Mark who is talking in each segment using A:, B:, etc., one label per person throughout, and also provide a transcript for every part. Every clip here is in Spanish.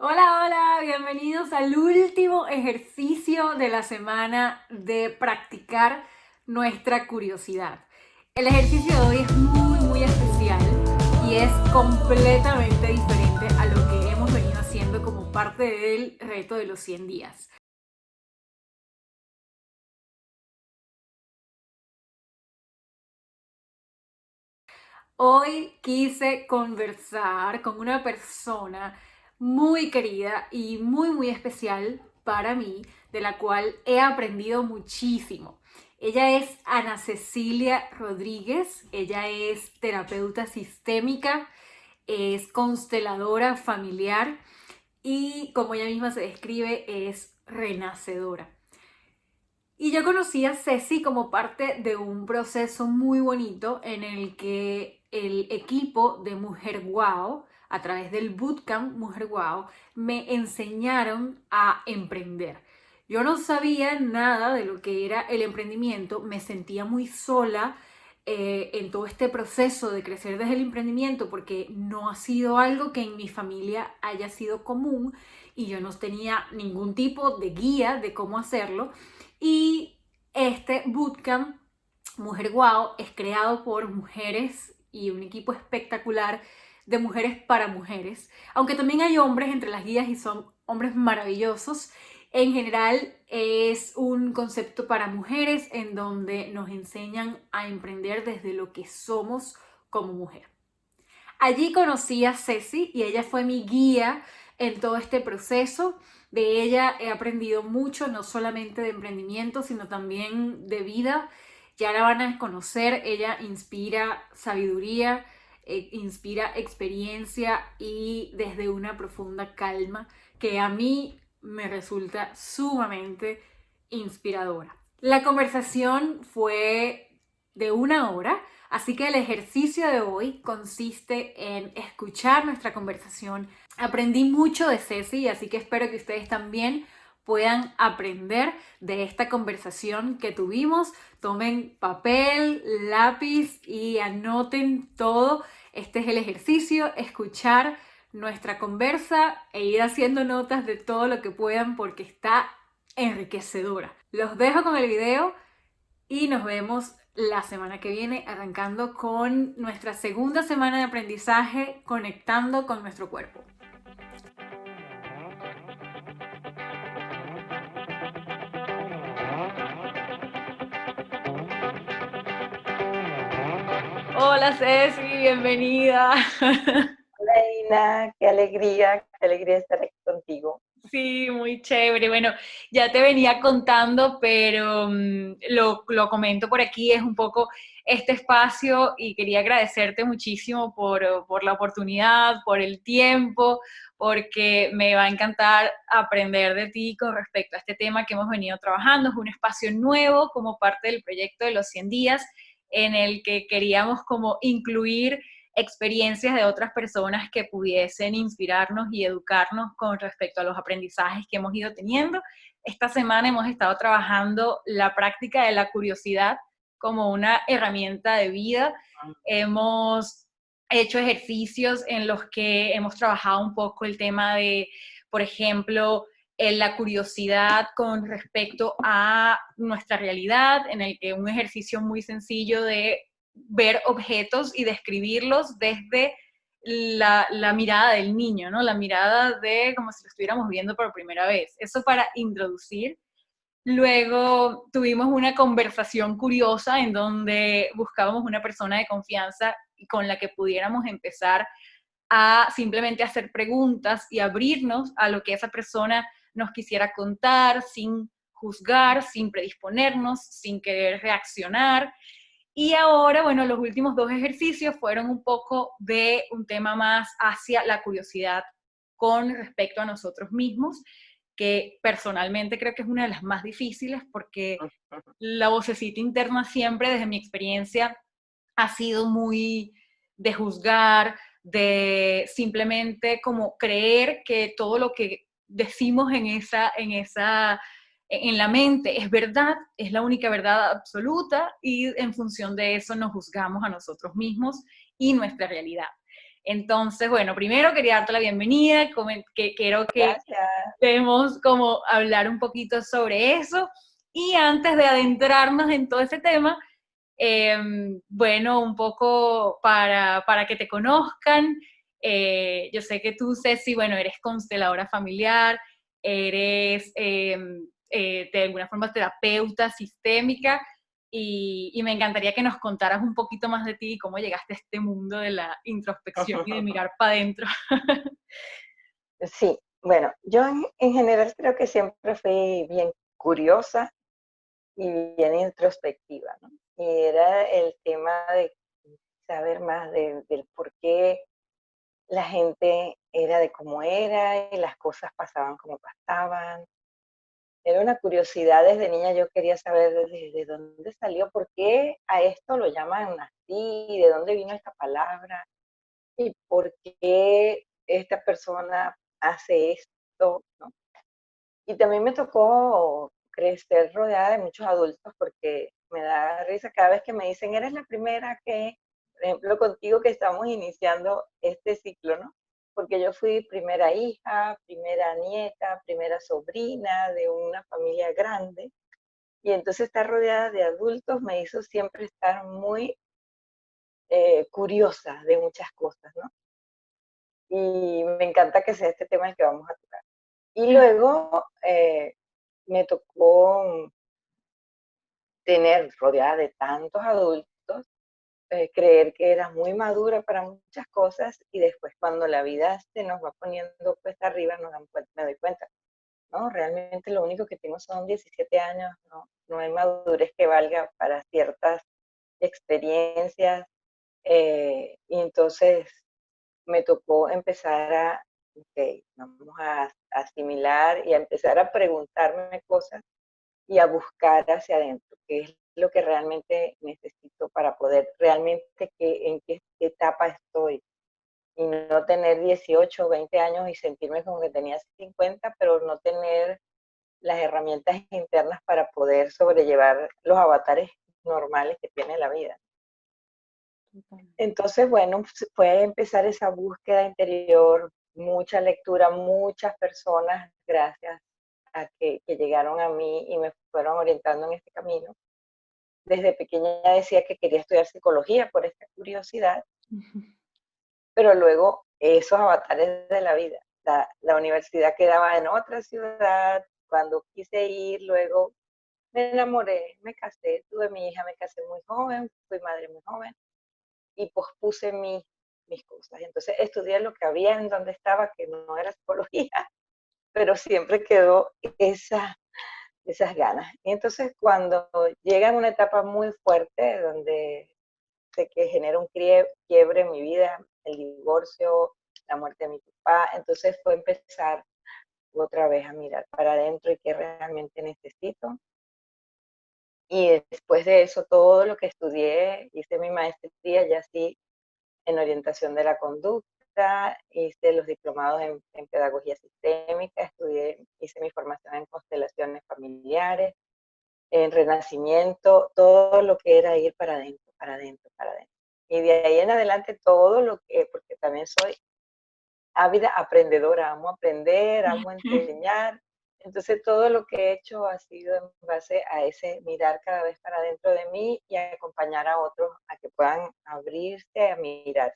A: Hola, hola, bienvenidos al último ejercicio de la semana de practicar nuestra curiosidad. El ejercicio de hoy es muy especial y es completamente diferente a lo que hemos venido haciendo como parte del reto de los 100 días. Hoy quise conversar con una persona muy querida y muy especial para mí, de la cual he aprendido muchísimo. Ella es Ana Cecilia Rodríguez, ella es terapeuta sistémica, es consteladora familiar y, como ella misma se describe, es renacedora. Y yo conocí a Ceci como parte de un proceso muy bonito en el que el equipo de Mujer Wow, a través del Bootcamp Mujer Wow, me enseñaron a emprender. Yo no sabía nada de lo que era el emprendimiento, me sentía muy sola en todo este proceso de crecer desde el emprendimiento porque no ha sido algo que en mi familia haya sido común y yo no tenía ningún tipo de guía de cómo hacerlo. Y este bootcamp, Mujer Wow, es creado por mujeres y un equipo espectacular de mujeres para mujeres, aunque también hay hombres entre las guías y son hombres maravillosos. En general es un concepto para mujeres en donde nos enseñan a emprender desde lo que somos como mujer. Allí conocí a Ceci y ella fue mi guía en todo este proceso. De ella he aprendido mucho, no solamente de emprendimiento, sino también de vida. Ya la van a conocer, ella inspira sabiduría, inspira experiencia y desde una profunda calma que a mí me resulta sumamente inspiradora. La conversación fue de 1 hora. Así que el ejercicio de hoy consiste en escuchar nuestra conversación. Aprendí mucho de Ceci, así que espero que ustedes también puedan aprender de esta conversación que tuvimos. Tomen papel, lápiz y anoten todo. Este es el ejercicio, escuchar nuestra conversa e ir haciendo notas de todo lo que puedan porque está enriquecedora. Los dejo con el video y nos vemos la semana que viene arrancando con nuestra segunda semana de aprendizaje conectando con nuestro cuerpo. Hola Ceci, bienvenida.
B: Hola, Ina, qué alegría estar aquí contigo.
A: Sí, muy chévere. Bueno, ya te venía contando, pero lo comento por aquí, es un poco este espacio y quería agradecerte muchísimo por la oportunidad, por el tiempo, porque me va a encantar aprender de ti con respecto a este tema que hemos venido trabajando. Es un espacio nuevo como parte del proyecto de los 100 días en el que queríamos como incluir experiencias de otras personas que pudiesen inspirarnos y educarnos con respecto a los aprendizajes que hemos ido teniendo. Esta semana hemos estado trabajando la práctica de la curiosidad como una herramienta de vida. Hemos hecho ejercicios en los que hemos trabajado un poco el tema de, por ejemplo, la curiosidad con respecto a nuestra realidad, en el que un ejercicio muy sencillo de ver objetos y describirlos desde la mirada del niño, ¿no? La mirada de como si lo estuviéramos viendo por primera vez. Eso para introducir. Luego tuvimos una conversación curiosa en donde buscábamos una persona de confianza con la que pudiéramos empezar a simplemente hacer preguntas y abrirnos a lo que esa persona nos quisiera contar sin juzgar, sin predisponernos, sin querer reaccionar. Y ahora, bueno, los últimos 2 ejercicios fueron un poco de un tema más hacia la curiosidad con respecto a nosotros mismos, que personalmente creo que es una de las más difíciles porque la vocecita interna siempre, desde mi experiencia, ha sido muy de juzgar, de simplemente como creer que todo lo que decimos en la mente es verdad, es la única verdad absoluta y en función de eso nos juzgamos a nosotros mismos y nuestra realidad.
C: Entonces, bueno, primero quería darte la bienvenida, que quiero que
B: Gracias.
C: debemos como hablar un poquito sobre eso. Y antes de adentrarnos en todo ese tema, bueno, un poco para que te conozcan. Yo sé que tú, Ceci, bueno, eres consteladora familiar, eres de alguna forma terapeuta sistémica y me encantaría que nos contaras un poquito más de ti y cómo llegaste a este mundo de la introspección y de mirar para adentro.
B: Sí, bueno, yo en general creo que siempre fui bien curiosa y bien introspectiva, ¿no? Y era el tema de saber más del por qué la gente era de cómo era y las cosas pasaban como pasaban. Era una curiosidad desde niña, yo quería saber de dónde salió, por qué a esto lo llaman así, de dónde vino esta palabra y por qué esta persona hace esto, ¿no? Y también me tocó crecer rodeada de muchos adultos porque me da risa cada vez que me dicen, eres la primera que, por ejemplo, contigo que estamos iniciando este ciclo, ¿no? Porque yo fui primera hija, primera nieta, primera sobrina de una familia grande. Y entonces estar rodeada de adultos me hizo siempre estar muy curiosa de muchas cosas, ¿no? Y me encanta que sea este tema el que vamos a tocar. Y luego me tocó tener rodeada de tantos adultos, creer que era muy madura para muchas cosas y después cuando la vida se nos va poniendo cuesta arriba me doy cuenta, ¿no? Realmente lo único que tengo son 17 años, no hay madurez que valga para ciertas experiencias y entonces me tocó empezar a, ok, vamos a asimilar y a empezar a preguntarme cosas y a buscar hacia adentro, qué es lo que realmente necesito para poder realmente en qué etapa estoy y no tener 18 o 20 años y sentirme como que tenía 50, pero no tener las herramientas internas para poder sobrellevar los avatares normales que tiene la vida. Entonces, bueno, fue empezar esa búsqueda interior, mucha lectura, muchas personas, gracias a que llegaron a mí y me fueron orientando en este camino. Desde pequeña decía que quería estudiar psicología por esta curiosidad, pero luego esos avatares de la vida, la universidad quedaba en otra ciudad, cuando quise ir, luego me enamoré, me casé, tuve mi hija, me casé muy joven, fui madre muy joven y pospuse mis cosas. Entonces estudié lo que había en donde estaba, que no era psicología, pero siempre quedó esas ganas. Y entonces cuando llega en una etapa muy fuerte, donde sé que genera un quiebre en mi vida, el divorcio, la muerte de mi papá, entonces fue empezar otra vez a mirar para adentro y qué realmente necesito. Y después de eso, todo lo que estudié, hice mi maestría ya sí en orientación de la conducta, hice los diplomados en pedagogía sistémica, hice mi formación en constelaciones familiares, en renacimiento, todo lo que era ir para adentro, para adentro, para adentro. Y de ahí en adelante todo lo que, porque también soy ávida aprendedora, amo aprender, amo enseñar. Entonces todo lo que he hecho ha sido en base a ese mirar cada vez para adentro de mí y a acompañar a otros a que puedan abrirse a mirar.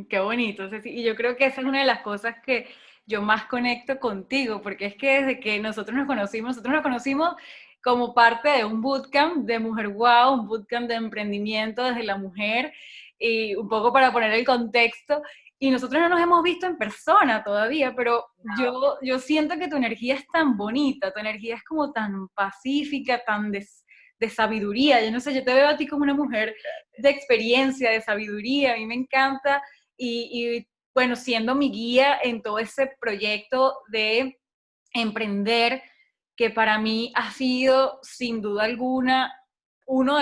C: Qué bonito, Ceci. Y yo creo que esa es una de las cosas que yo más conecto contigo, porque es que desde que nosotros nos conocimos como parte de un bootcamp de Mujer Wow, un bootcamp de emprendimiento desde la mujer, y un poco para poner el contexto, y nosotros no nos hemos visto en persona todavía, pero yo siento que tu energía es tan bonita, tu energía es como tan pacífica, tan de sabiduría. Yo no sé, yo te veo a ti como una mujer de experiencia, de sabiduría, a mí me encanta y bueno, siendo mi guía en todo ese proyecto de emprender, que para mí ha sido sin duda alguna uno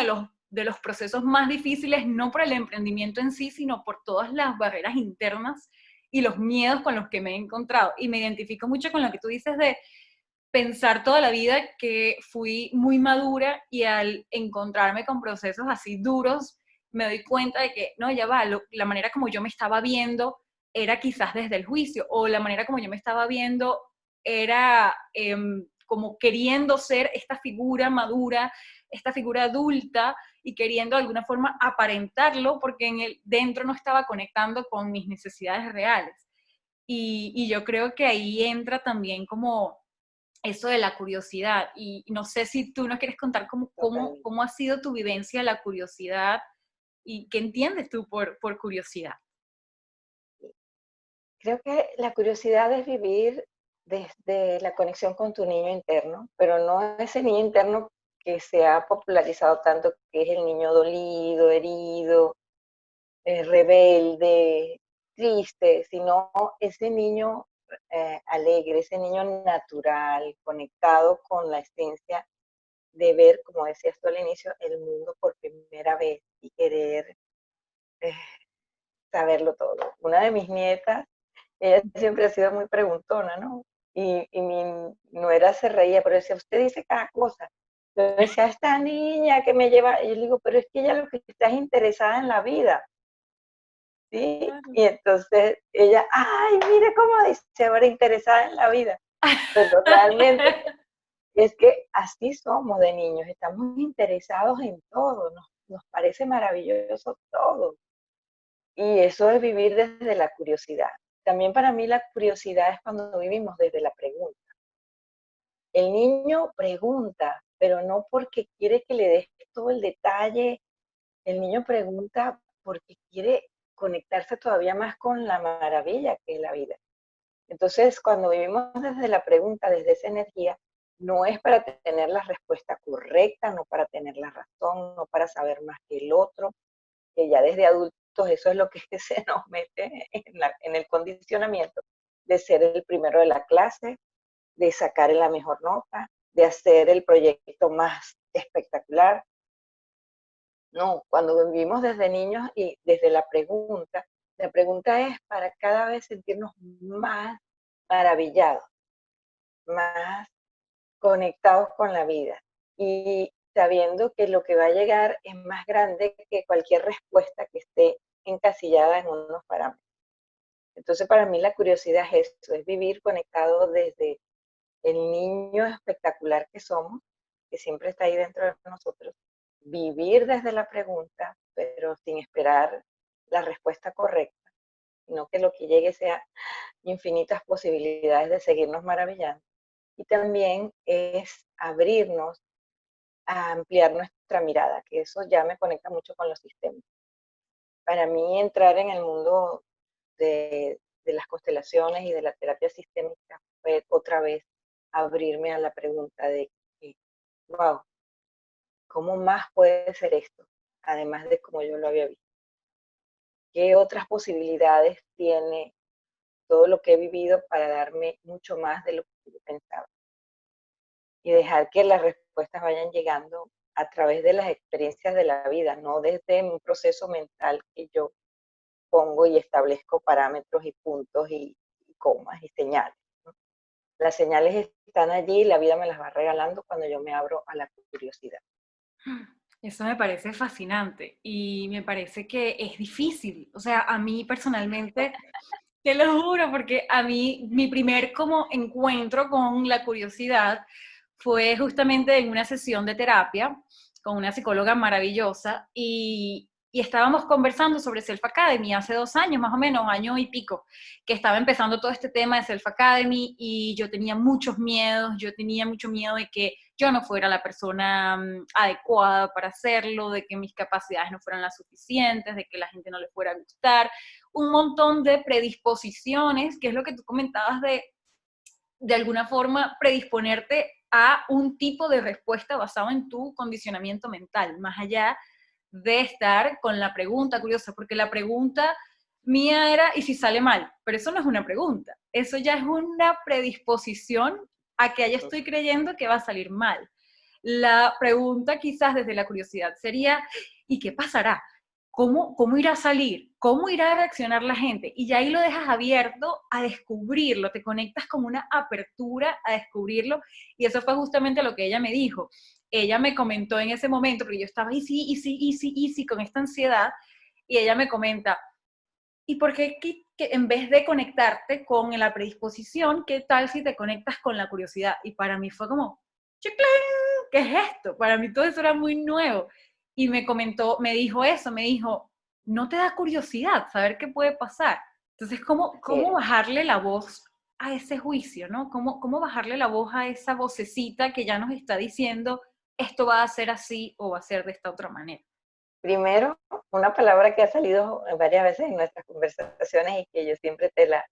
C: de los procesos más difíciles, no por el emprendimiento en sí, sino por todas las barreras internas y los miedos con los que me he encontrado. Y me identifico mucho con lo que tú dices de pensar toda la vida que fui muy madura y al encontrarme con procesos así duros, me doy cuenta de que, no, ya va, la manera como yo me estaba viendo era quizás desde el juicio, o la manera como yo me estaba viendo era como queriendo ser esta figura madura, esta figura adulta, y queriendo de alguna forma aparentarlo, porque dentro no estaba conectando con mis necesidades reales. Y yo creo que ahí entra también como eso de la curiosidad. Y no sé si tú nos quieres contar cómo ha sido tu vivencia de la curiosidad y qué entiendes tú por curiosidad.
B: Creo que la curiosidad es vivir desde la conexión con tu niño interno, pero no ese niño interno que se ha popularizado tanto, que es el niño dolido, herido, rebelde, triste, sino ese niño alegre, ese niño natural, conectado con la esencia de ver, como decías tú al inicio, el mundo por primera vez y querer eh, saberlo todo. Una de mis nietas, ella siempre ha sido muy preguntona, ¿no? Y mi nuera se reía, pero decía, usted dice cada cosa. Yo decía, esta niña que me lleva, y yo le digo, pero es que ella lo que está es interesada en la vida, ¿sí?
C: Claro.
B: Y entonces ella, ay, mire cómo dice, ahora interesada en la vida. Pero realmente es que así somos de niños, estamos interesados en todo, nos parece maravilloso todo. Y eso es vivir desde la curiosidad. También para mí la curiosidad es cuando vivimos desde la pregunta. El niño pregunta, pero no porque quiere que le des todo el detalle. El niño pregunta porque quiere conectarse todavía más con la maravilla que es la vida. Entonces, cuando vivimos desde la pregunta, desde esa energía, no es para tener la respuesta correcta, no para tener la razón, no para saber más que el otro, que ya desde adultos eso es lo que se nos mete en el condicionamiento de ser el primero de la clase, de sacar la mejor nota, de hacer el proyecto más espectacular. No, cuando vivimos desde niños y desde la pregunta es para cada vez sentirnos más maravillados, más conectados con la vida y sabiendo que lo que va a llegar es más grande que cualquier respuesta que esté encasillada en unos parámetros. Entonces, para mí la curiosidad es eso, es vivir conectado desde el niño espectacular que somos, que siempre está ahí dentro de nosotros, vivir desde la pregunta, pero sin esperar la respuesta correcta, sino que lo que llegue sea infinitas posibilidades de seguirnos maravillando. Y también es abrirnos a ampliar nuestra mirada, que eso ya me conecta mucho con los sistemas. Para mí entrar en el mundo de las constelaciones y de la terapia sistémica fue otra vez abrirme a la pregunta de, wow, ¿cómo más puede ser esto? Además de como yo lo había visto. ¿Qué otras posibilidades tiene todo lo que he vivido para darme mucho más de lo que yo pensaba? Y dejar que las respuestas vayan llegando a través de las experiencias de la vida, no desde un proceso mental que yo pongo y establezco parámetros y puntos y comas y señales, ¿no? Las señales están allí y la vida me las va regalando cuando yo me abro a la curiosidad.
C: Eso me parece fascinante y me parece que es difícil. O sea, a mí personalmente, te lo juro, porque a mí mi primer como encuentro con la curiosidad fue justamente en una sesión de terapia con una psicóloga maravillosa y estábamos conversando sobre Self Academy hace 2 años, más o menos, año y pico, que estaba empezando todo este tema de Self Academy y yo tenía muchos miedos, yo tenía mucho miedo de que yo no fuera la persona adecuada para hacerlo, de que mis capacidades no fueran las suficientes, de que la gente no le fuera a gustar, un montón de predisposiciones, que es lo que tú comentabas de alguna forma predisponerte a un tipo de respuesta basado en tu condicionamiento mental, más allá de estar con la pregunta curiosa, porque la pregunta mía era, ¿y si sale mal? Pero eso no es una pregunta, eso ya es una predisposición a que ya estoy creyendo que va a salir mal. La pregunta quizás desde la curiosidad sería, ¿y qué pasará? ¿Cómo irá a salir? cómo irá a reaccionar la gente. Y ya ahí lo dejas abierto a descubrirlo, te conectas con una apertura a descubrirlo. Y eso fue justamente lo que ella me dijo. Ella me comentó en ese momento, porque yo estaba easy, con esta ansiedad, y ella me comenta, ¿y por qué que en vez de conectarte con la predisposición, qué tal si te conectas con la curiosidad? Y para mí fue como, ¡chiclén! ¿Qué es esto? Para mí todo eso era muy nuevo. Y me comentó, me dijo eso, me dijo, ¿no te da curiosidad saber qué puede pasar? Entonces, ¿cómo
B: Sí,
C: bajarle la voz a ese juicio, ¿no? ¿Cómo bajarle la voz a esa vocecita que ya nos está diciendo esto va a ser así o va a ser de esta otra manera?
B: primero, una palabra que ha salido varias veces en nuestras conversaciones y que yo siempre te la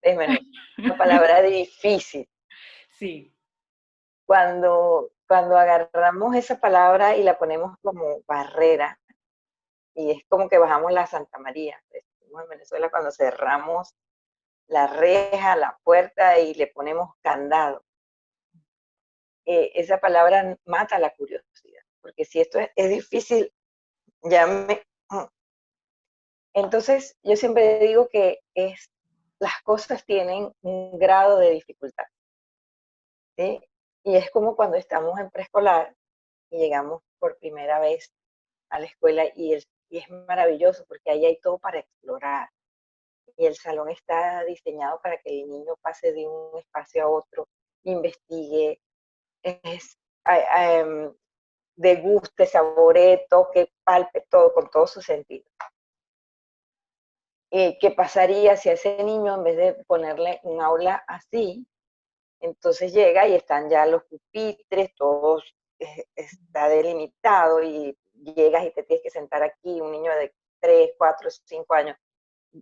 B: desmenuzo, la palabra difícil.
C: Sí.
B: Cuando agarramos esa palabra y la ponemos como barrera, y es como que bajamos la Santa María, decimos en Venezuela cuando cerramos la reja, la puerta y le ponemos candado. Esa palabra mata la curiosidad, porque si esto es difícil, ya me... Entonces, yo siempre digo que las cosas tienen un grado de dificultad, ¿sí? Y es como cuando estamos en preescolar y llegamos por primera vez a la escuela y es maravilloso porque ahí hay todo para explorar. Y el salón está diseñado para que el niño pase de un espacio a otro, investigue, es, deguste, saboree, toque, palpe todo con todo su sentido. ¿Qué pasaría si a ese niño, en vez de ponerle un aula así, entonces llega y están ya los pupitres, todos está delimitado y llegas y te tienes que sentar aquí, un niño de 3, 4, 5 años,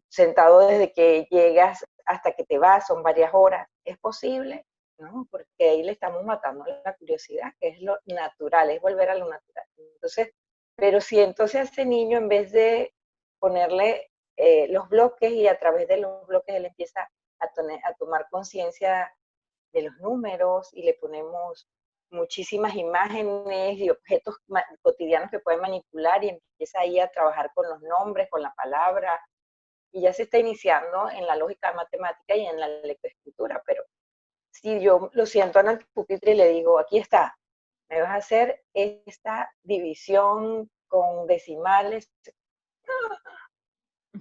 B: sentado desde que llegas hasta que te vas, son varias horas. ¿Es posible? No, porque ahí le estamos matando la curiosidad, que es lo natural, es volver a lo natural. Entonces, pero si entonces a ese niño, en vez de ponerle los bloques y a través de los bloques él empieza a tomar conciencia de los números y le ponemos muchísimas imágenes y objetos cotidianos que puede manipular y empieza ahí a trabajar con los nombres, con la palabra, y ya se está iniciando en la lógica matemática y en la lectoescritura, pero si yo lo siento en el pupitre y le digo, aquí está, me vas a hacer esta división con decimales,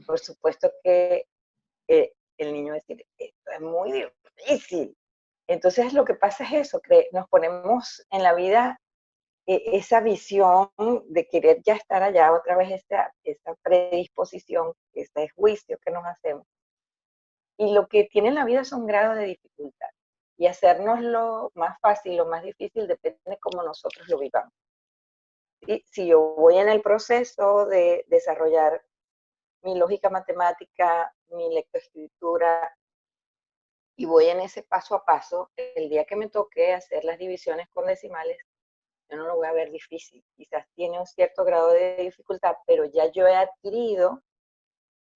B: por supuesto que el niño va a decir, esto es muy difícil. Entonces lo que pasa es eso, que nos ponemos en la vida esa visión de querer ya estar allá, otra vez esta predisposición, este juicio que nos hacemos. Y lo que tiene la vida son grados de dificultad. Y hacernos lo más fácil, lo más difícil, depende de cómo nosotros lo vivamos. Y si yo voy en el proceso de desarrollar mi lógica matemática, mi lectoescritura, y voy en ese paso a paso, el día que me toque hacer las divisiones con decimales, yo no lo voy a ver difícil. Quizás tiene un cierto grado de dificultad, pero ya yo he adquirido,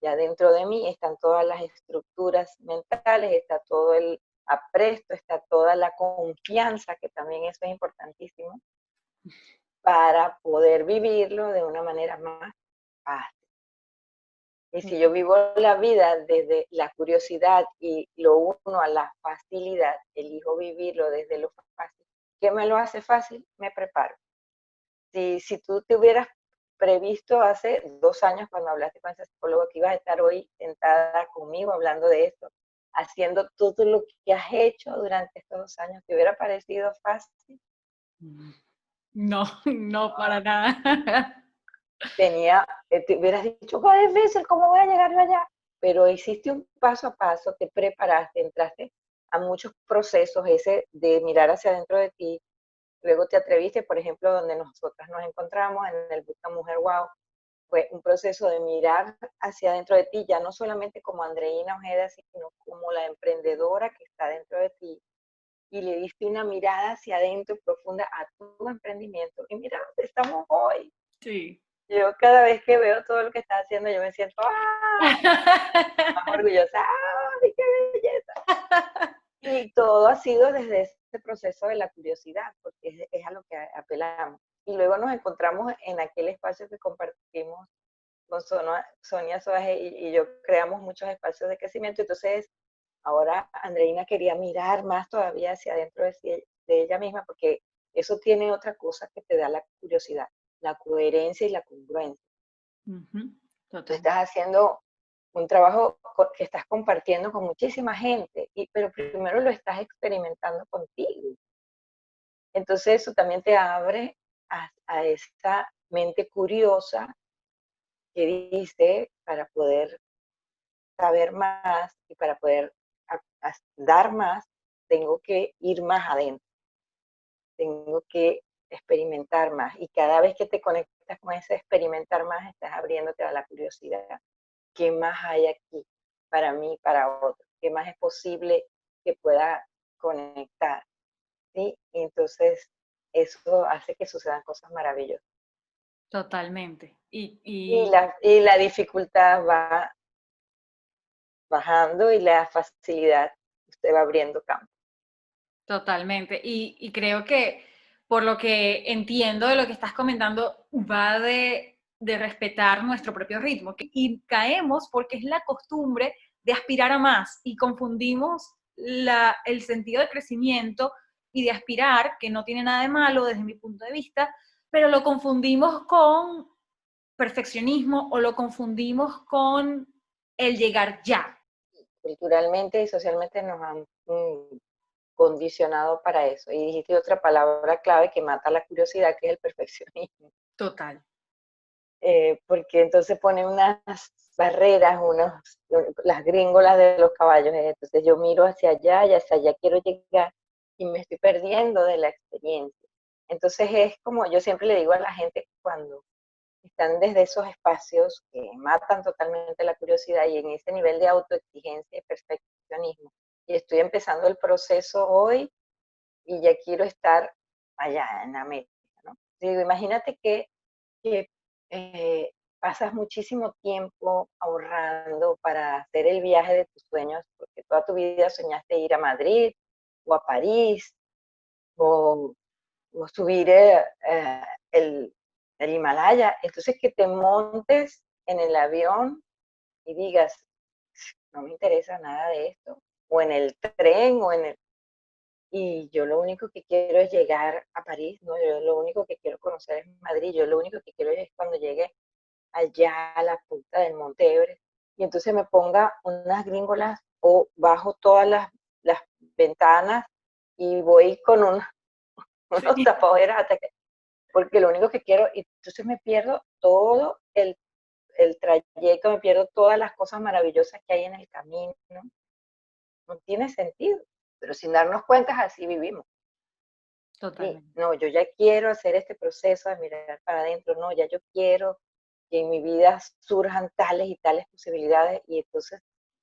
B: ya dentro de mí están todas las estructuras mentales, está todo el apresto, está toda la confianza, que también eso es importantísimo, para poder vivirlo de una manera más fácil. Y si yo vivo la vida desde la curiosidad y lo uno a la facilidad, elijo vivirlo desde lo fácil. ¿Qué me lo hace fácil? Me preparo. Si tú te hubieras previsto hace 2 años cuando hablaste con ese psicólogo que ibas a estar hoy sentada conmigo hablando de esto, haciendo todo lo que has hecho durante estos 2 años, ¿te hubiera parecido fácil?
C: No, no para nada.
B: Te hubieras dicho, qué difícil, ¿cómo voy a llegar yo allá? Pero hiciste un paso a paso, te preparaste, entraste a muchos procesos, ese de mirar hacia adentro de ti, luego te atreviste, por ejemplo, donde nosotras nos encontramos, en el Bootcamp Mujer Wow, fue un proceso de mirar hacia adentro de ti, ya no solamente como Andreina Ojeda, sino como la emprendedora que está dentro de ti, y le diste una mirada hacia adentro profunda a tu emprendimiento, y mira dónde estamos hoy.
C: Sí.
B: Yo cada vez que veo todo lo que estás haciendo, yo me siento más orgullosa, ¡ay, qué belleza! Y todo ha sido desde ese proceso de la curiosidad, porque es a lo que apelamos. Y luego nos encontramos en aquel espacio que compartimos con Sonia Soaje y yo creamos muchos espacios de crecimiento. Entonces, ahora Andreina quería mirar más todavía hacia adentro de ella misma, porque eso tiene otra cosa que te da la curiosidad, la coherencia y la congruencia. Tú
C: Total.
B: estás haciendo un trabajo que estás compartiendo con muchísima gente, pero primero lo estás experimentando contigo. Entonces eso también te abre a esta mente curiosa que dice, para poder saber más y para poder dar más, tengo que ir más adentro, tengo que experimentar más. Y cada vez que te conectas con ese experimentar más, estás abriéndote a la curiosidad. ¿Qué más hay aquí para mí, para otros? ¿Qué más es posible que pueda conectar? ¿Sí? Y entonces eso hace que sucedan cosas maravillosas.
C: Totalmente.
B: Y la dificultad va bajando y la facilidad usted va abriendo campo.
C: Totalmente. Y creo que por lo que entiendo de lo que estás comentando, va de respetar nuestro propio ritmo. Y caemos porque es la costumbre de aspirar a más y confundimos el sentido de crecimiento y de aspirar, que no tiene nada de malo desde mi punto de vista, pero lo confundimos con perfeccionismo o lo confundimos con el llegar ya.
B: Culturalmente y socialmente nos han condicionado para eso. Y dijiste otra palabra clave que mata la curiosidad, que es el perfeccionismo.
C: Total.
B: Porque entonces pone unas barreras, las gringolas de los caballos. Entonces yo miro hacia allá y hacia allá quiero llegar y me estoy perdiendo de la experiencia. Entonces es como yo siempre le digo a la gente cuando están desde esos espacios que matan totalmente la curiosidad y en ese nivel de autoexigencia y perfeccionismo. Y estoy empezando el proceso hoy y ya quiero estar allá en América, ¿no? Digo, imagínate que pasas muchísimo tiempo ahorrando para hacer el viaje de tus sueños, porque toda tu vida soñaste ir a Madrid o a París o, o subir el Himalaya. Entonces que te montes en el avión y digas, no me interesa nada de esto, o en el tren, y yo lo único que quiero es llegar a París, ¿no? Yo lo único que quiero conocer es Madrid, yo lo único que quiero es cuando llegue allá a la punta del Monte Everest, y entonces me ponga unas gringolas o bajo todas las ventanas y voy con unos tapaderas hasta que, porque lo único que quiero, y entonces me pierdo todo el trayecto, me pierdo todas las cosas maravillosas que hay en el camino, no tiene sentido, pero sin darnos cuenta así vivimos. Sí,
C: Totalmente.
B: no, yo ya quiero hacer este proceso de mirar para adentro, no, ya yo quiero que en mi vida surjan tales y tales posibilidades y entonces,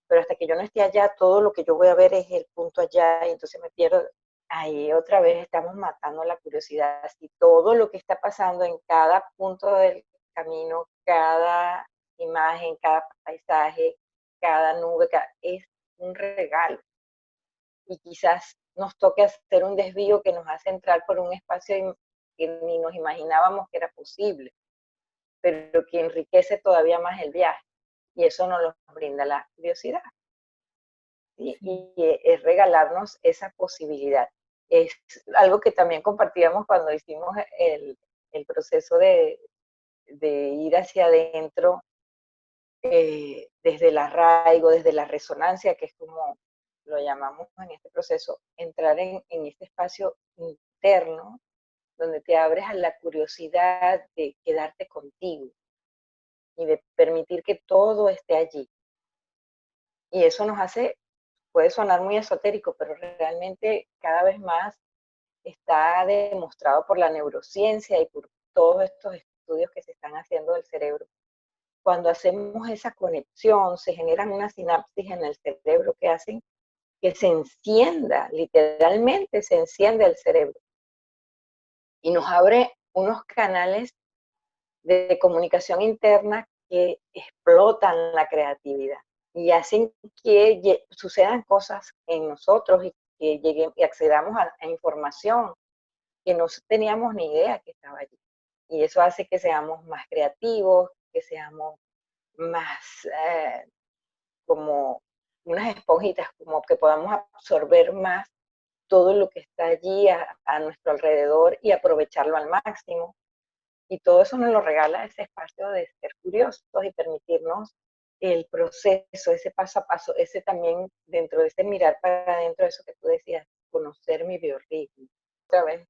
B: pero hasta que yo no esté allá, todo lo que yo voy a ver es el punto allá y entonces me pierdo. Ahí otra vez estamos matando la curiosidad. Si todo lo que está pasando en cada punto del camino, cada imagen, cada paisaje, cada nube, es un regalo. Y quizás nos toque hacer un desvío que nos hace entrar por un espacio que ni nos imaginábamos que era posible, pero que enriquece todavía más el viaje. Y eso nos lo brinda la curiosidad. ¿Sí?
C: Sí.
B: Y es regalarnos esa posibilidad. Es algo que también compartíamos cuando hicimos el proceso de ir hacia adentro, desde el arraigo, desde la resonancia, que es como lo llamamos en este proceso, entrar en este espacio interno donde te abres a la curiosidad de quedarte contigo y de permitir que todo esté allí. Y eso nos hace, puede sonar muy esotérico, pero realmente cada vez más está demostrado por la neurociencia y por todos estos estudios que se están haciendo del cerebro. Cuando hacemos esa conexión, se generan unas sinapsis en el cerebro que hacen que se encienda, literalmente se enciende el cerebro y nos abre unos canales de comunicación interna que explotan la creatividad y hacen que sucedan cosas en nosotros y que lleguemos y accedamos a información que no teníamos ni idea que estaba allí. Y eso hace que seamos más creativos, que seamos más como unas esponjitas, como que podamos absorber más todo lo que está allí a nuestro alrededor y aprovecharlo al máximo. Y todo eso nos lo regala ese espacio de ser curiosos y permitirnos el proceso, ese paso a paso, ese también dentro de ese mirar para adentro, eso que tú decías, conocer mi biorritmo. Otra vez.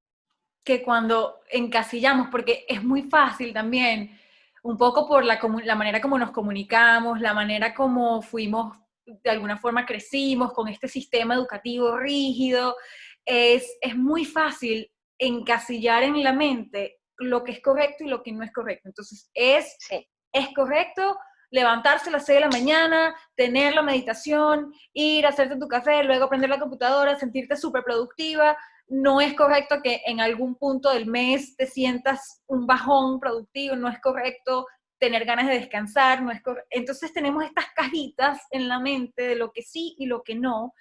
C: Que cuando encasillamos, porque es muy fácil también, un poco por la manera como nos comunicamos, la manera como fuimos, de alguna forma crecimos con este sistema educativo rígido, es muy fácil encasillar en la mente lo que es correcto y lo que no es correcto. Entonces,
B: Sí.
C: es correcto levantarse a las 6 de la mañana, tener la meditación, ir a hacerte tu café, luego prender la computadora, sentirte súper productiva. No es correcto que en algún punto del mes te sientas un bajón productivo, no es correcto tener ganas de descansar, no es entonces tenemos estas cajitas en la mente de lo que sí y lo que no,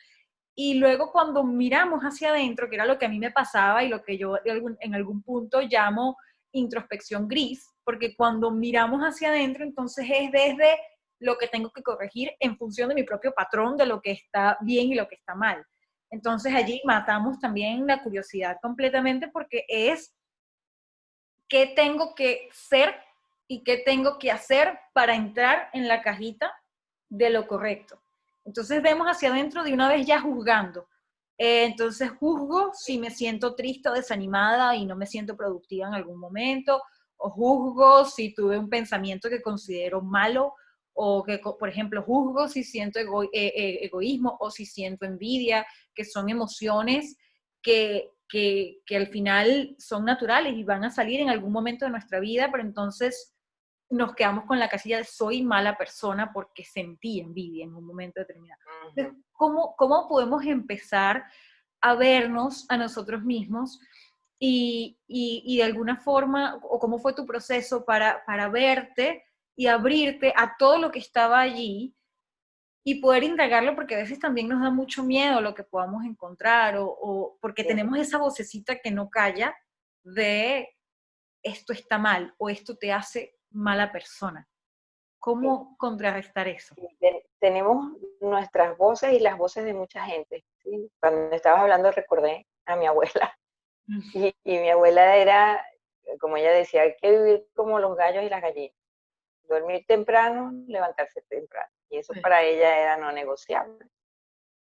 C: y luego cuando miramos hacia adentro, que era lo que a mí me pasaba y lo que yo en algún punto llamo introspección gris, porque cuando miramos hacia adentro, entonces es desde lo que tengo que corregir en función de mi propio patrón, de lo que está bien y lo que está mal. Entonces allí matamos también la curiosidad completamente porque es qué tengo que ser y qué tengo que hacer para entrar en la cajita de lo correcto. Entonces vemos hacia adentro de una vez ya juzgando. Entonces juzgo si me siento triste o desanimada y no me siento productiva en algún momento, o juzgo si tuve un pensamiento que considero malo, o que, por ejemplo, juzgo si siento egoísmo o si siento envidia, que son emociones que al final son naturales y van a salir en algún momento de nuestra vida, pero entonces nos quedamos con la casilla de soy mala persona porque sentí envidia en un momento determinado. Entonces, ¿cómo podemos empezar a vernos a nosotros mismos y de alguna forma, o cómo fue tu proceso para verte y abrirte a todo lo que estaba allí y poder indagarlo, porque a veces también nos da mucho miedo lo que podamos encontrar o porque
B: Sí.
C: tenemos esa vocecita que no calla de esto está mal o esto te hace mala persona.
B: Sí.
C: ¿Cómo contrarrestar eso?
B: Tenemos nuestras voces y las voces de mucha gente. ¿Sí? Cuando estabas hablando recordé a mi abuela. Y mi abuela era, como ella decía, hay que vivir como los gallos y las gallinas. Dormir temprano, levantarse temprano. Y eso
C: Sí.
B: para ella era no negociable.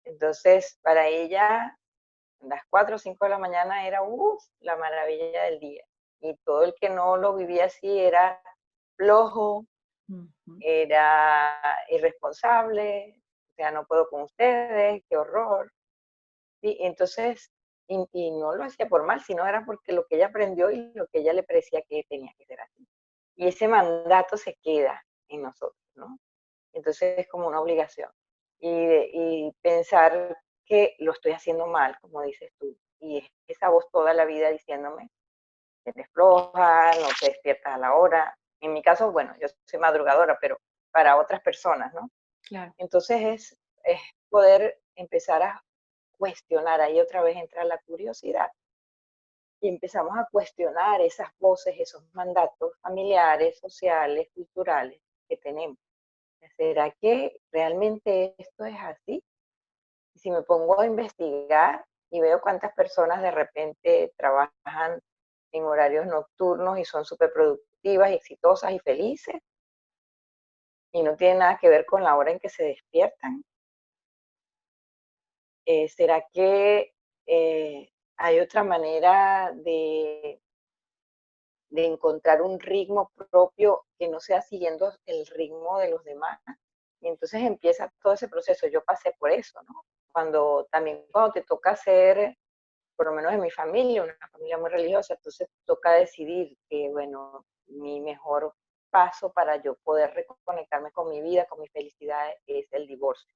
B: Entonces, para ella, las 4 o 5 de la mañana era la maravilla del día. Y todo el que no lo vivía así era flojo, era irresponsable, o sea, no puedo con ustedes, qué horror. Sí, entonces, y no lo hacía por mal, sino era porque lo que ella aprendió y lo que ella le parecía que tenía que ser así. Y ese mandato se queda en nosotros, ¿no? Entonces es como una obligación. Y pensar que lo estoy haciendo mal, como dices tú. Y es esa voz toda la vida diciéndome, eres floja, no te despiertas a la hora. En mi caso, bueno, yo soy madrugadora, pero para otras personas, ¿no?
C: Claro.
B: Entonces es poder empezar a cuestionar, ahí otra vez entra la curiosidad y empezamos a cuestionar esas voces, esos mandatos familiares, sociales, culturales que tenemos. ¿Será que realmente esto es así? Y si me pongo a investigar y veo cuántas personas de repente trabajan en horarios nocturnos y son súper productivas, exitosas y felices, y no tiene nada que ver con la hora en que se despiertan. ¿Será que hay otra manera de encontrar un ritmo propio que no sea siguiendo el ritmo de los demás? Y entonces empieza todo ese proceso. Yo pasé por eso, ¿no? Cuando te toca ser, por lo menos en mi familia, una familia muy religiosa, entonces toca decidir que, bueno, mi mejor paso para yo poder reconectarme con mi vida, con mi felicidad, es el divorcio.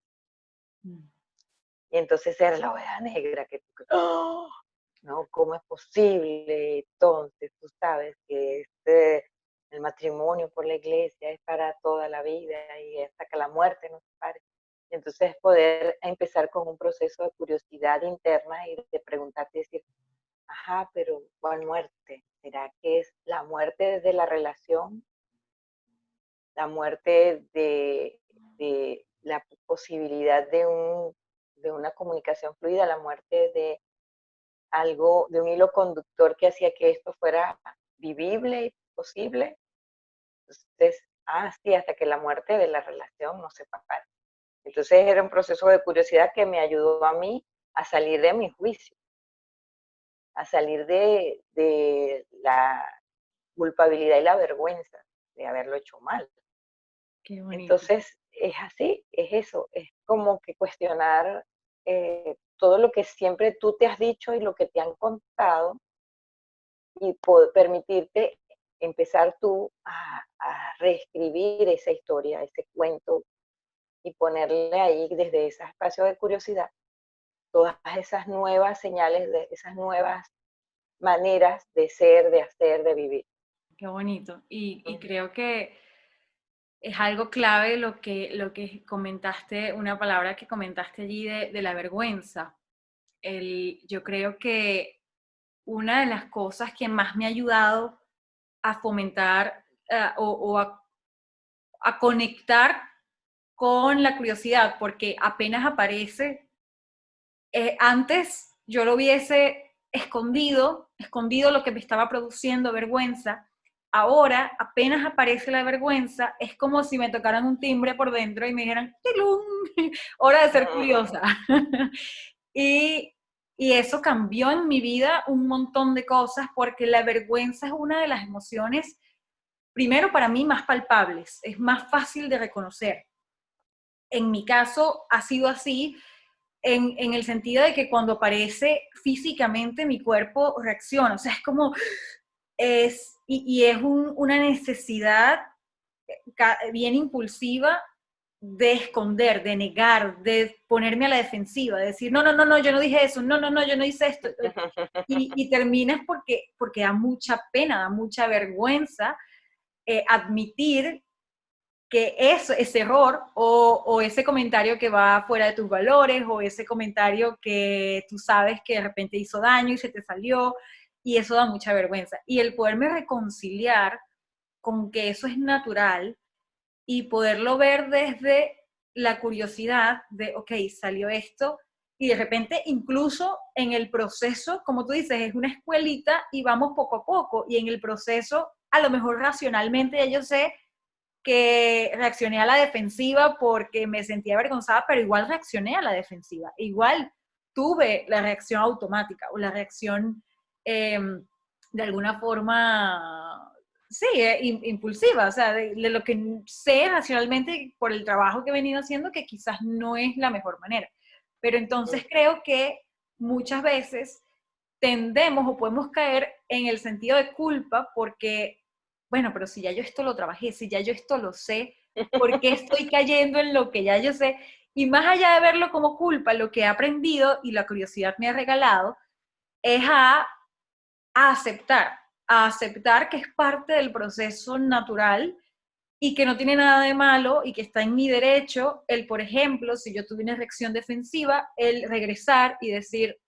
B: Y entonces era la oveja negra que tú, ¡oh! ¿No? ¿Cómo es posible? Entonces, tú sabes que el matrimonio por la iglesia es para toda la vida y hasta que la muerte nos separe. Entonces, poder empezar con un proceso de curiosidad interna y de preguntarte y decir, ajá, pero ¿cuál muerte? ¿Será que es la muerte desde la relación, la muerte de la posibilidad de una comunicación fluida, la muerte de algo, de un hilo conductor que hacía que esto fuera vivible y posible. Entonces, sí, hasta que la muerte de la relación nos separa. Entonces era un proceso de curiosidad que me ayudó a mí a salir de mi juicio, a salir de la culpabilidad y la vergüenza de haberlo hecho mal.
C: Qué bonito.
B: Entonces, es así, es eso, es como que cuestionar todo lo que siempre tú te has dicho y lo que te han contado y permitirte empezar tú a reescribir esa historia, ese cuento y ponerle ahí desde ese espacio de curiosidad todas esas nuevas señales, de esas nuevas maneras de ser, de hacer, de vivir.
C: Qué bonito. Y creo que es algo clave lo que comentaste, una palabra que comentaste allí de la vergüenza. Yo creo que una de las cosas que más me ha ayudado a fomentar a conectar con la curiosidad, porque apenas aparece, antes yo lo hubiese escondido lo que me estaba produciendo vergüenza. Ahora, apenas aparece la vergüenza, es como si me tocaran un timbre por dentro y me dijeran, ¡tilum! Hora de ser curiosa. y, y eso cambió en mi vida un montón de cosas, porque la vergüenza es una de las emociones, primero para mí, más palpables, es más fácil de reconocer. En mi caso ha sido así, en el sentido de que cuando aparece físicamente mi cuerpo reacciona, o sea, es como, y es una necesidad bien impulsiva de esconder, de negar, de ponerme a la defensiva, de decir, no, no, no, no, yo no dije eso, no, no, no, yo no hice esto. Y terminas porque da mucha pena, da mucha vergüenza admitir que ese error o ese comentario que va fuera de tus valores o ese comentario que tú sabes que de repente hizo daño y se te salió, y eso da mucha vergüenza. Y el poderme reconciliar con que eso es natural y poderlo ver desde la curiosidad de, ok, salió esto, y de repente incluso en el proceso, como tú dices, es una escuelita y vamos poco a poco, y en el proceso a lo mejor racionalmente ya yo sé que reaccioné a la defensiva porque me sentía avergonzada, pero igual reaccioné a la defensiva, igual tuve la reacción automática o la reacción de alguna forma, sí, impulsiva, o sea, de lo que sé racionalmente por el trabajo que he venido haciendo, que quizás no es la mejor manera. Pero entonces creo que muchas veces tendemos o podemos caer en el sentido de culpa porque, bueno, pero si ya yo esto lo trabajé, si ya yo esto lo sé, ¿por qué estoy cayendo en lo que ya yo sé? Y más allá de verlo como culpa, lo que he aprendido y la curiosidad me ha regalado es aceptar, a aceptar que es parte del proceso natural y que no tiene nada de malo y que está en mi derecho el, por ejemplo, si yo tuve una reacción defensiva, el regresar y decir,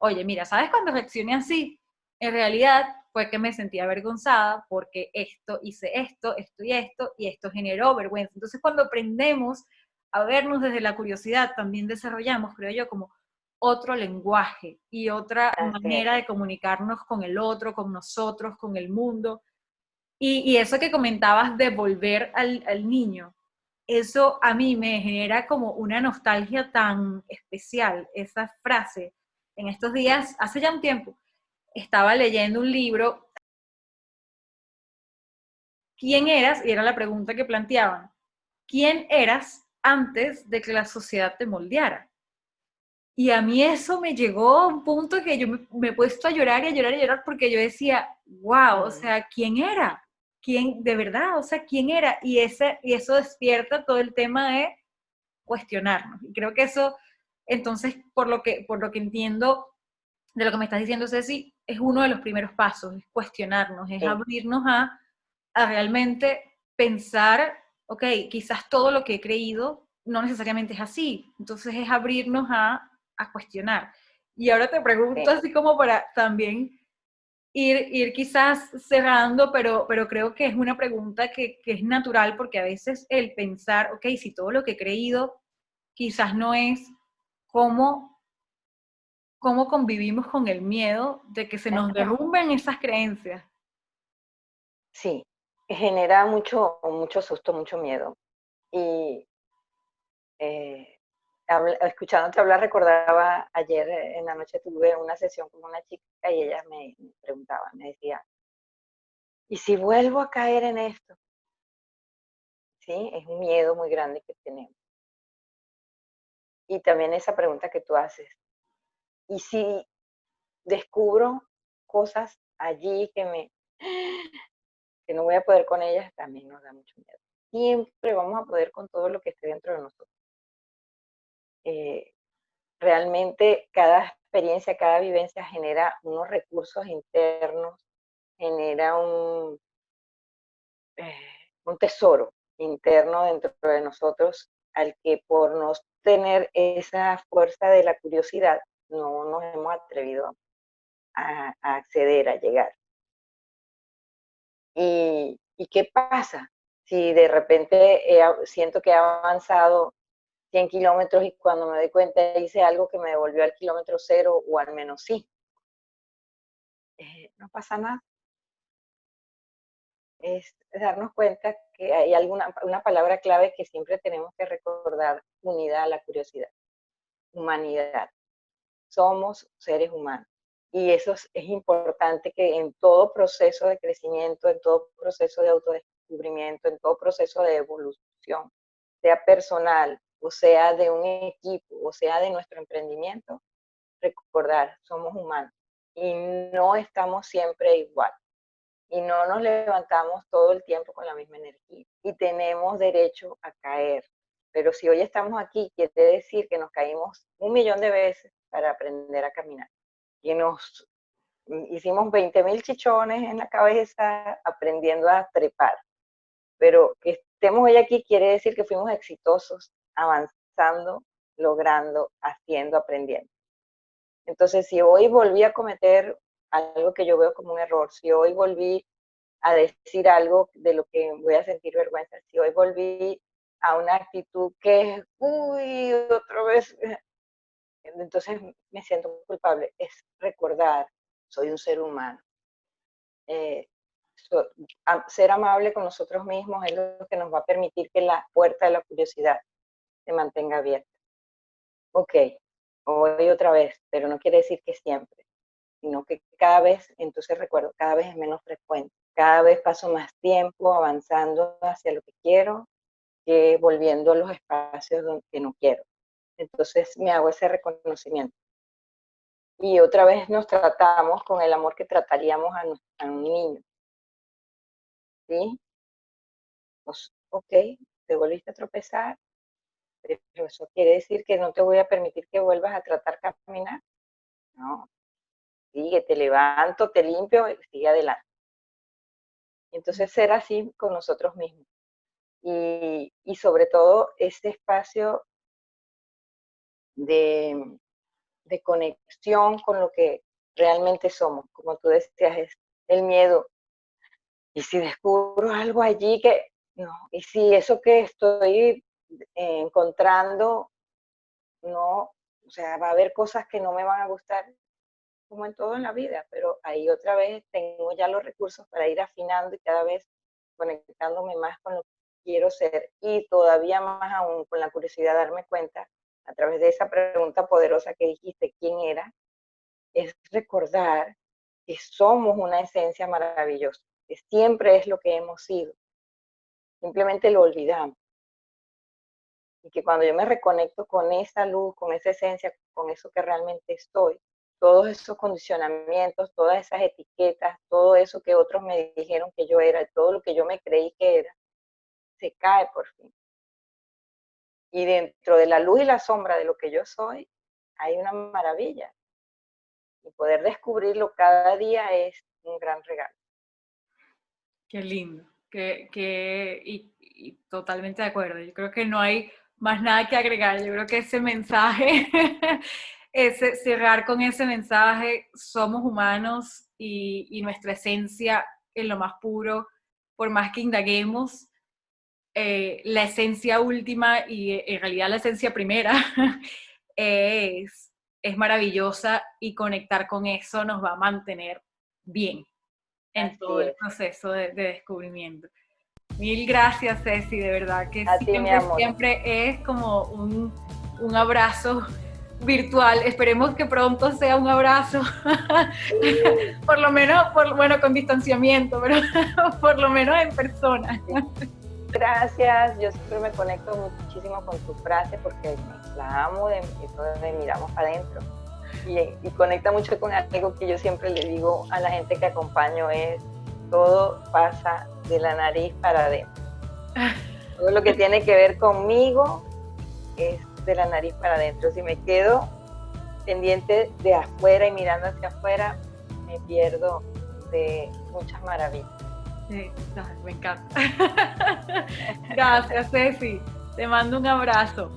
C: oye, mira, ¿sabes cuando reaccioné así? En realidad fue que me sentía avergonzada porque hice esto y esto generó vergüenza. Entonces, cuando aprendemos a vernos desde la curiosidad, también desarrollamos, creo yo, como otro lenguaje y otra
B: Así es.
C: manera de comunicarnos con el otro, con nosotros, con el mundo. Y eso que comentabas de volver al niño, eso a mí me genera como una nostalgia tan especial, esa frase. En estos días, hace ya un tiempo, estaba leyendo un libro, ¿quién eras? Y era la pregunta que planteaban, ¿quién eras antes de que la sociedad te moldeara? Y a mí eso me llegó a un punto que yo me he puesto a llorar y a llorar y a llorar porque yo decía, wow, o sea, ¿quién era? ¿Quién, de verdad? O sea, ¿quién era? Y eso despierta todo el tema de cuestionarnos. Y creo que eso, entonces, por lo que entiendo de lo que me estás diciendo, Ceci, es uno de los primeros pasos, es cuestionarnos, es
B: Sí,
C: abrirnos a realmente pensar, ok, quizás todo lo que he creído no necesariamente es así. Entonces es abrirnos a cuestionar. Y ahora te pregunto
B: sí.
C: así como para también ir quizás cerrando, pero creo que es una pregunta que es natural, porque a veces el pensar, ok, si todo lo que he creído quizás no es, ¿cómo, cómo convivimos con el miedo de que se nos derrumben esas creencias?
B: Sí, genera mucho susto, mucho miedo. Y eh, escuchándote hablar, recordaba ayer en la noche tuve una sesión con una chica y ella me preguntaba, me decía, ¿y si vuelvo a caer en esto? Sí, es un miedo muy grande que tenemos. Y también esa pregunta que tú haces, ¿y si descubro cosas allí que no voy a poder con ellas? También nos da mucho miedo. Siempre vamos a poder con todo lo que esté dentro de nosotros. Eh, Realmente cada experiencia, cada vivencia genera unos recursos internos, genera eh, un tesoro interno dentro de nosotros al que por no tener esa fuerza de la curiosidad no nos hemos atrevido a acceder, a llegar. ¿Y qué pasa si de repente siento que he avanzado 100 kilómetros y cuando me doy cuenta hice algo que me devolvió al kilómetro cero o al menos sí? No pasa nada. Es darnos cuenta que hay una palabra clave que siempre tenemos que recordar: unidad, la curiosidad, humanidad. Somos seres humanos. Y eso es importante, que en todo proceso de crecimiento, en todo proceso de autodescubrimiento, en todo proceso de evolución, sea personal, o sea de un equipo, o sea de nuestro emprendimiento, recordar, somos humanos y no estamos siempre igual. Y no nos levantamos todo el tiempo con la misma energía. Y tenemos derecho a caer. Pero si hoy estamos aquí, quiere decir que nos caímos 1.000.000 de veces para aprender a caminar. Y nos hicimos 20.000 chichones en la cabeza aprendiendo a trepar. Pero que estemos hoy aquí quiere decir que fuimos exitosos, avanzando, logrando, haciendo, aprendiendo. Entonces, si hoy volví a cometer algo que yo veo como un error, si hoy volví a decir algo de lo que voy a sentir vergüenza, si hoy volví a una actitud que es, uy, otra vez, entonces me siento culpable. Es recordar, soy un ser humano. Eh, so, Ser amable con nosotros mismos es lo que nos va a permitir que la puerta de la curiosidad se mantenga abierta. Ok, hoy otra vez, pero no quiere decir que siempre, sino que cada vez, entonces recuerdo, cada vez es menos frecuente. Cada vez paso más tiempo avanzando hacia lo que quiero que volviendo a los espacios donde no quiero. Entonces me hago ese reconocimiento. Y otra vez nos tratamos con el amor que trataríamos a un niño. ¿Sí? Pues, ok, te volviste a tropezar, pero eso quiere decir que no te voy a permitir que vuelvas a tratar de caminar. No, sigue, te levanto, te limpio y sigue adelante. Entonces ser así con nosotros mismos. Y sobre todo este espacio de, de conexión con lo que realmente somos. Como tú decías, es el miedo. Y si descubro algo allí que, no, y si eso que estoy encontrando, no, o sea, va a haber cosas que no me van a gustar, como en todo en la vida, pero ahí otra vez tengo ya los recursos para ir afinando y cada vez conectándome más con lo que quiero ser y todavía más aún con la curiosidad de darme cuenta a través de esa pregunta poderosa que dijiste, ¿quién era? Es recordar que somos una esencia maravillosa, que siempre es lo que hemos sido, simplemente lo olvidamos. Y que cuando yo me reconecto con esa luz, con esa esencia, con eso que realmente estoy, todos esos condicionamientos, todas esas etiquetas, todo eso que otros me dijeron que yo era, todo lo que yo me creí que era, se cae por fin. Y dentro de la luz y la sombra de lo que yo soy, hay una maravilla. Y poder descubrirlo cada día es un gran regalo.
C: Qué lindo, y totalmente de acuerdo. Yo creo que no hay más nada que agregar. Yo creo que ese mensaje cerrar con ese mensaje: somos humanos y nuestra esencia en lo más puro, por más que indaguemos, la esencia última y en realidad la esencia primera es, es maravillosa, y conectar con eso nos va a mantener bien en todo
B: Así
C: el
B: es.
C: proceso de descubrimiento. Mil gracias, Ceci, de verdad que
B: A ti, mi amor.
C: siempre es como un abrazo virtual. Esperemos que pronto sea un abrazo, por lo menos, bueno, con distanciamiento, pero por lo menos en persona.
B: Gracias, yo siempre me conecto muchísimo con tu frase porque la amo, de eso de miramos para adentro. Y conecta mucho con algo que yo siempre le digo a la gente que acompaño: es todo pasa de la nariz para adentro. Todo lo que tiene que ver conmigo es de la nariz para adentro. Si me quedo pendiente de afuera y mirando hacia afuera, me pierdo de muchas maravillas.
C: Sí, me encanta. Gracias, Ceci. Te mando un abrazo.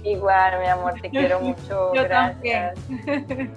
B: Igual, mi amor, te quiero mucho.
C: Yo
B: Gracias.
C: también.